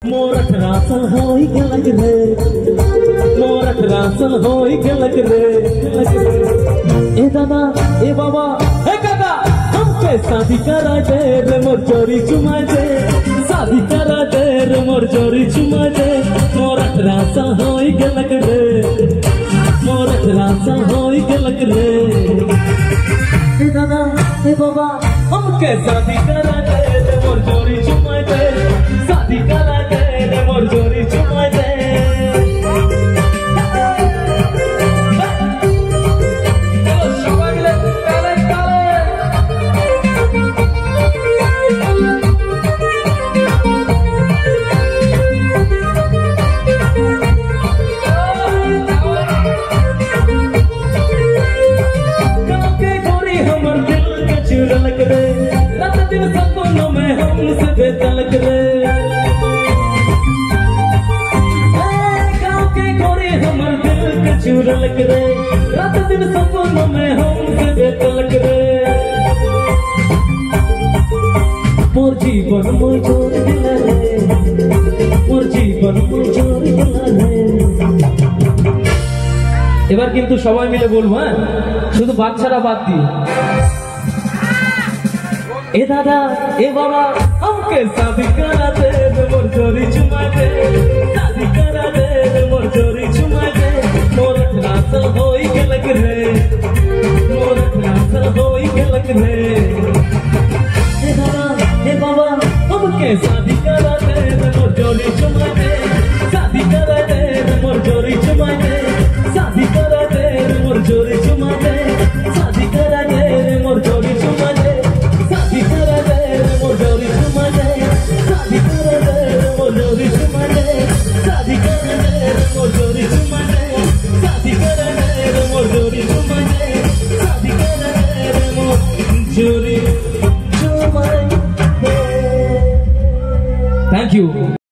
मोरठ रासल होई के लग रे, मोरठ रासल होई के लग रे। ए दादा ए बाबा ए काका हमके शादी करा दे रे मोर चोरी चुमा दे, शादी करा दे रे मोर चोरी चुमा दे। मोरठ रासल होई के लग रे, मोरठ रासल होई के लग रे। ए दादा ए बाबा हमके शादी करा दे रे मोर चोरी चुमा दे, शादी करा दे रे मोर चोरी चुमा दे। सपनों में हमसे बेतलक रे, गाँव के गोरे हमर दिल के चुरलक रे। रात दिन सपनों में हमसे बेतलक रे। मोर जीवन मोर जोर दिला रे, मोर जीवन मोर जोर दिला रे। এবার কিন্তু সবাই মিলে বলবো, হ্যাঁ শুধু বাচ্চারা বাদ দিয়ে। ए दादा ए बाबा हमके शादी करा दे रे मोर चोरी चुमा दे, शादी करा दे रे मोर चोरी चुमा दे। मोरठ रासल होई के लग रे, मोरठ रासल होई के लग रे। ए दादा ए बाबा हमके शादी करा दे रे मोर चोरी चुमा दे, शादी करा दे रे मोर चोरी चुमा दे, शादी करा दे रे मोर चोरी चुमा दे, शादी करा दे रे मोर चोरी चुमा दे। Thank you.